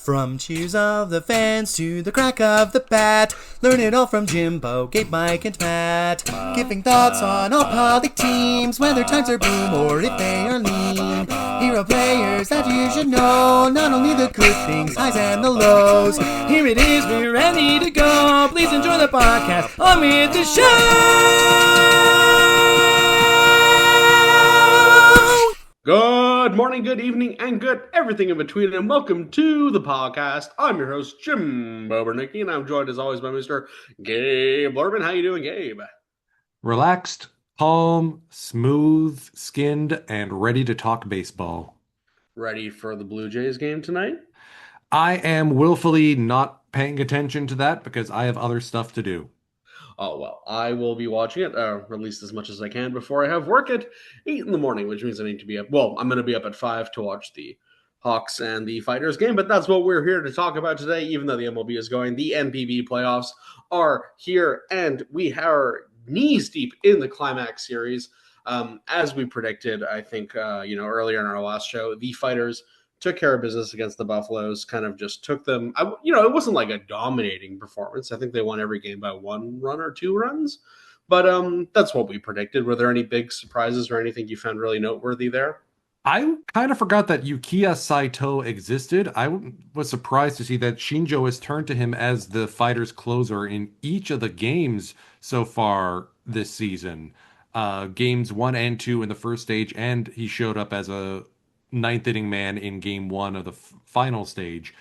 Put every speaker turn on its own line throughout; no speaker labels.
From cheers of the fans to the crack of the bat, learn it all from Jimbo, Gabe, Mike, and Matt. Giving thoughts on all public teams, whether times are boom or if they are lean. Hero players that you should know, not only the good things, highs and the lows. Here it is, we're ready to go. Please enjoy the podcast. On with the show.
Good morning, good evening, and good everything in between, and welcome to the podcast. I'm your host, Jim Bobernicki, and I'm joined as always by Mr. Gabe Lorman. How you doing, Gabe?
Relaxed, calm, smooth-skinned, and ready to talk baseball.
Ready for the Blue Jays game tonight?
I am willfully not paying attention to that because I have other stuff to do.
Oh, well, I will be watching it, or at least as much as I can, before I have work at 8 in the morning, which means I need to be up. Well, I'm going to be up at 5 to watch the Hawks and the Fighters game, but that's what we're here to talk about today, even though the MLB is going. The NPB playoffs are here, and we are knees deep in the Climax Series. As we predicted, I think, earlier in our last show, the Fighters took care of business against the Buffaloes, kind of just took them. It wasn't like a dominating performance. I think they won every game by 1 run or 2 runs. But that's what we predicted. Were there any big surprises or anything you found really noteworthy there?
I kind of forgot that Yukiya Saito existed. I was surprised to see that Shinjo has turned to him as the Fighters closer in each of the games so far this season. Games 1 and 2 in the first stage, and he showed up as a ninth inning man in game 1 of the final stage.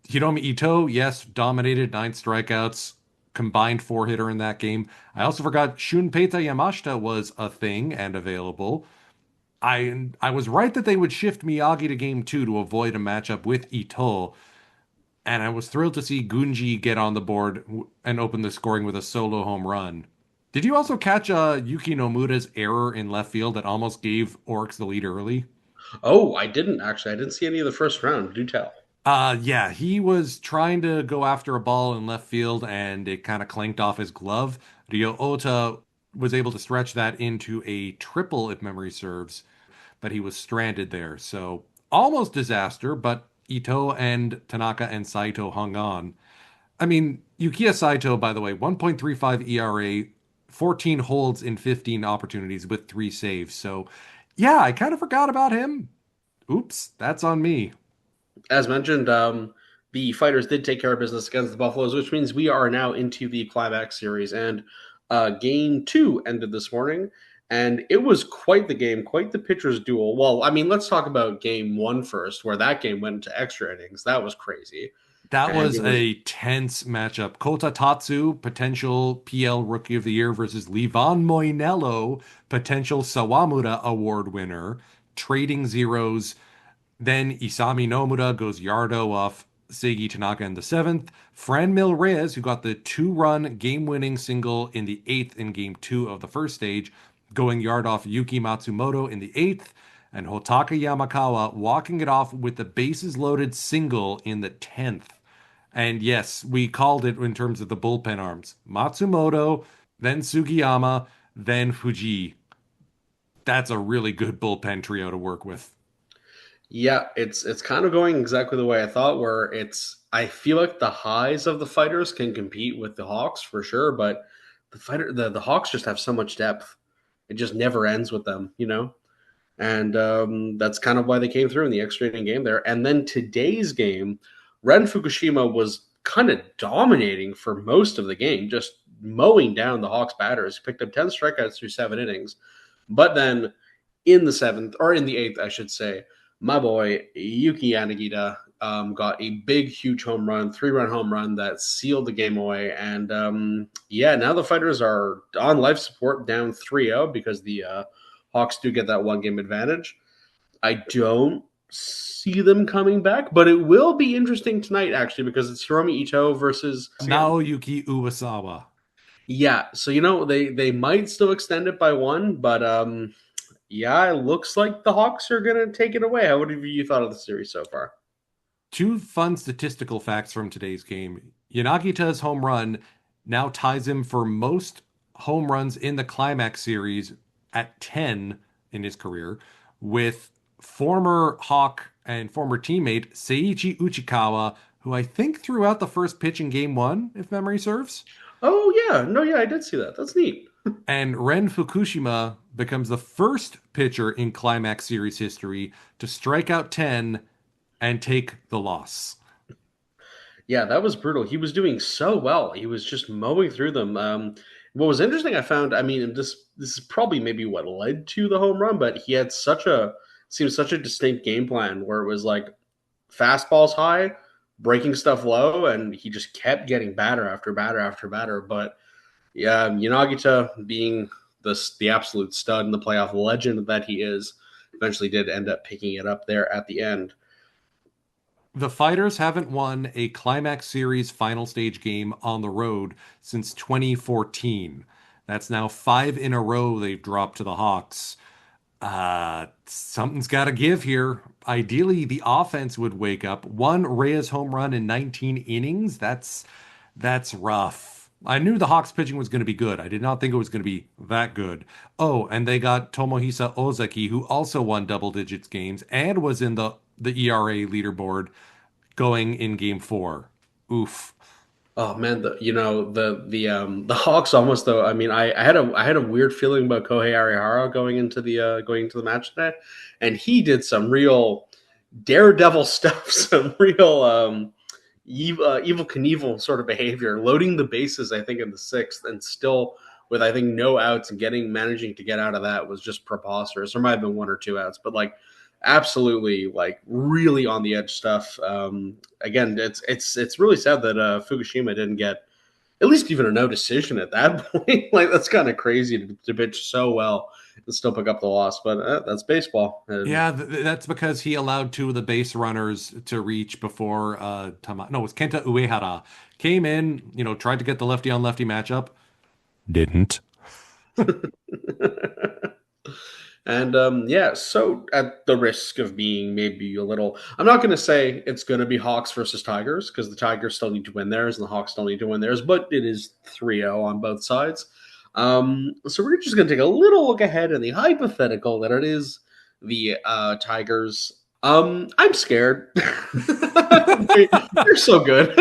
Hiromi Ito, yes, dominated 9 strikeouts, combined 4-hitter in that game. I also forgot Shunpeita Yamashita was a thing and available. I was right that they would shift Miyagi to game 2 to avoid a matchup with Ito. And I was thrilled to see Gunji get on the board and open the scoring with a solo home run. Did you also catch Yuki Nomura's error in left field that almost gave Oryx the lead early?
Oh, I didn't actually. I didn't see any of the first round. Do tell.
Yeah, he was trying to go after a ball in left field and it kind of clanked off his glove. Ryo Ota was able to stretch that into a triple if memory serves, but he was stranded there. So almost disaster, but Ito and Tanaka and Saito hung on. I mean, Yukiya Saito, by the way, 1.35 ERA, 14 holds in 15 opportunities with 3 saves. So yeah, I kind of forgot about him. Oops, that's on me.
As mentioned, the Fighters did take care of business against the Buffaloes, which means we are now into the Climax Series. And game 2 ended this morning, and it was quite the game, quite the pitcher's duel. Well, I mean, let's talk about game 1 first, where that game went into extra innings. That was crazy.
That was a tense matchup. Kota Tatsu, potential PL Rookie of the Year, versus Livan Moinello, potential Sawamura Award winner, trading zeros. Then Isami Nomura goes Yardo off Seiji Tanaka in the 7th. Franmil Reyes, who got the 2-run game-winning single in the 8th in game 2 of the first stage, going yard off Yuki Matsumoto in the 8th. And Hotaka Yamakawa walking it off with the bases loaded single in the 10th. And yes, we called it in terms of the bullpen arms. Matsumoto, then Sugiyama, then Fuji. That's a really good bullpen trio to work with.
Yeah, it's kind of going exactly the way I thought, where I feel like the highs of the Fighters can compete with the Hawks for sure, but the Hawks just have so much depth. It just never ends with them, And that's kind of why they came through in the extra inning game there. And then today's game, Ren Fukushima was kind of dominating for most of the game, just mowing down the Hawks batters. He picked up 10 strikeouts through 7 innings. But then in the 7th, or in the 8th, I should say, my boy Yuki Yanagita got a big, huge home run, 3-run home run that sealed the game away. And now the Fighters are on life support, down 3-0 because the Hawks do get that 1-game advantage. I don't see them coming back, but it will be interesting tonight, actually, because it's Hiromi Ito versus
Naoyuki Uwasawa.
Yeah, so they might still extend it by 1, but it looks like the Hawks are gonna take it away. What have you thought of the series so far?
2 fun statistical facts from today's game. Yanagita's home run now ties him for most home runs in the Climax Series at 10 in his career, with former Hawk and former teammate Seiichi Uchikawa who I think threw out the first pitch in game one, if memory serves.
Oh yeah, no, yeah, I did see that. That's neat.
And Ren Fukushima becomes the first pitcher in Climax Series history to strike out 10 and take the loss.
Yeah, that was brutal. He was doing so well. He was just mowing through them. What was interesting, I found. I mean, this is probably maybe what led to the home run, but he had seems such a distinct game plan where it was like fastballs high, breaking stuff low, and he just kept getting batter after batter after batter. But yeah, Yanagita being the absolute stud and the playoff legend that he is, eventually did end up picking it up there at the end.
The Fighters haven't won a Climax Series final stage game on the road since 2014. That's now 5 in a row they've dropped to the Hawks. Something's got to give here. Ideally, the offense would wake up. One Reyes home run in 19 innings. That's rough. I knew the Hawks pitching was going to be good. I did not think it was going to be that good. Oh, and they got Tomohisa Ozaki, who also won double digits games and was in the ERA leaderboard going in game four. Oof.
Oh man, the Hawks almost though. I mean, I had a weird feeling about Kohei Arihara going into the match today, and he did some real daredevil stuff, some real evil Knievel sort of behavior, loading the bases. I think in the sixth, and still with I think no outs and managing to get out of that was just preposterous. There might have been one or two outs, but like absolutely like really on the edge stuff. Again, it's really sad that Fukushima didn't get at least even a no decision at that point. Like that's kind of crazy to pitch so well and still pick up the loss, but that's baseball. And
Yeah, that's because he allowed two of the base runners to reach before no, it was Kenta Uehara came in, tried to get the lefty on lefty matchup. Didn't.
And yeah, so at the risk of being maybe a little, I'm not going to say it's going to be Hawks versus Tigers because the Tigers still need to win theirs and the Hawks still need to win theirs, but it is 3-0 on both sides. So we're just going to take a little look ahead in the hypothetical that it is the Tigers. I'm scared. They're so good.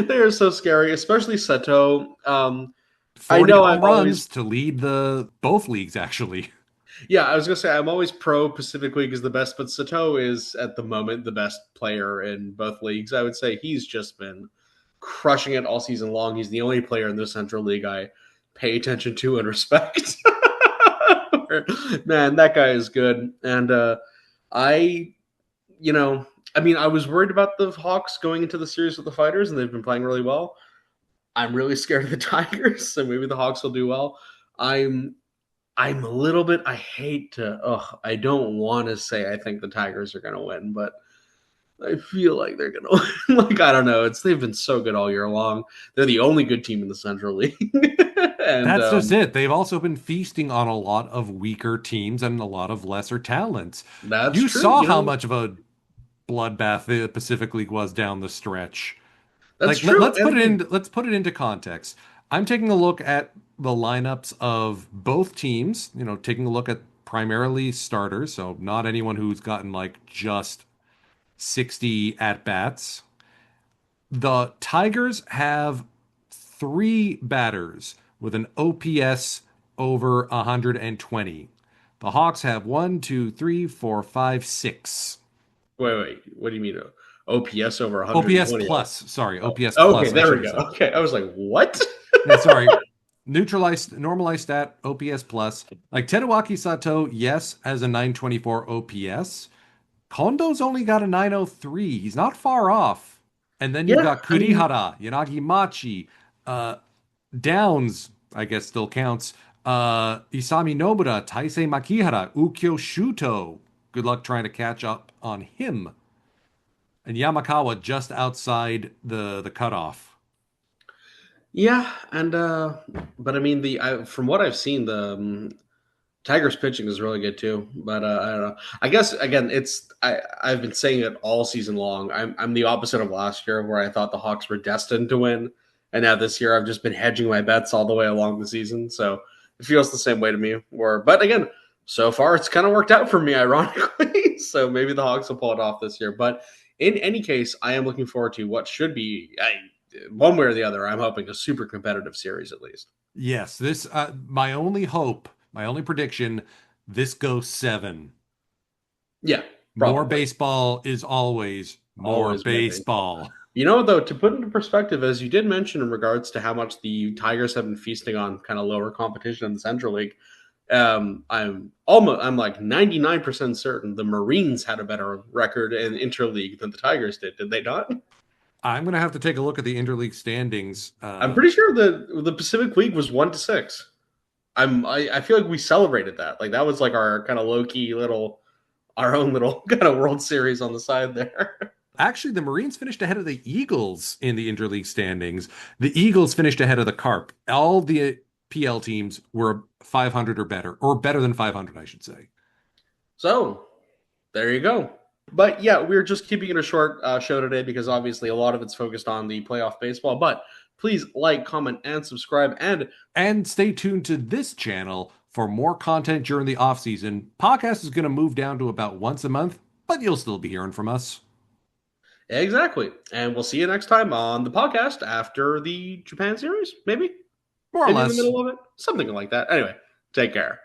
They are so scary, especially Seto.
40
I know
home
I'm
runs
always
to lead the both leagues actually.
Yeah, I was gonna say I'm always pro Pacific League is the best, but Sato is at the moment the best player in both leagues. I would say he's just been crushing it all season long. He's the only player in the Central League I pay attention to and respect. Man, that guy is good. And I, I mean, I was worried about the Hawks going into the series with the Fighters, and they've been playing really well. I'm really scared of the Tigers, so maybe the Hawks will do well. I'm a little bit. I hate to. I don't want to say I think the Tigers are going to win, but I feel like they're going to win. Like I don't know. They've been so good all year long. They're the only good team in the Central League, and
That's just it. They've also been feasting on a lot of weaker teams and a lot of lesser talents.
that's
You
true.
saw how much of a bloodbath the Pacific League was down the stretch.
That's
Like
true.
let's put it into context. I'm taking a look at the lineups of both teams, taking a look at primarily starters, so not anyone who's gotten like just 60 at bats. The Tigers have 3 batters with an OPS over 120. The Hawks have 1, 2, 3, 4, 5, 6.
Wait. What do you mean? OPS over
OPS
120?
plus. Sorry, OPS
Okay,
plus. I
there
should
we
have
go.
said.
Okay, I was like, what?
Yeah, sorry. Normalized stat, OPS plus. Like Teruaki Sato, yes, has a 924 OPS. Kondo's only got a 903. He's not far off. And then you've
Yeah,
got Kurihara, Yanagi Machi, Downs, I guess still counts. Isami Nobura, Taisei Makihara, Ukyo Shuto. Good luck trying to catch up on him. And Yamakawa just outside the cutoff.
yeah, and but I mean from what I've seen, the Tigers pitching is really good too, but I don't know. I guess again, I've been saying it all season long. I'm the opposite of last year, where I thought the Hawks were destined to win, and now this year I've just been hedging my bets all the way along the season. So it feels the same way to me. But again, so far it's kind of worked out for me, ironically. So maybe the Hawks will pull it off this year. But in any case, I am looking forward to what should be, one way or the other, I'm hoping a super competitive series at least.
Yes, this my only hope, my only prediction, this goes 7.
Yeah,
More
probably.
baseball is always more
Always more baseball.
baseball.
You know, though, to put into perspective, as you did mention in regards to how much the Tigers have been feasting on kind of lower competition in the Central League, I'm like 99% certain the Marines had a better record in interleague than the Tigers did they not?
I'm gonna have to take a look at the interleague standings.
I'm pretty sure the Pacific League was 1-6. I feel like we celebrated that. Like that was like our kind of low key little our own little kind of World Series on the side there.
Actually, the Marines finished ahead of the Eagles in the interleague standings. The Eagles finished ahead of the Carp. All the PL teams were 500 or better than 500, I should say.
So there you go. But yeah, we're just keeping it a short show today because obviously a lot of it's focused on the playoff baseball. But please like, comment, and subscribe.
And stay tuned to this channel for more content during the off season. Podcast is going to move down to about once a month, but you'll still be hearing from us.
Exactly. And we'll see you next time on the podcast after the Japan series, maybe?
More or
Maybe in the
less.
middle of it? Something like that. Anyway, take care.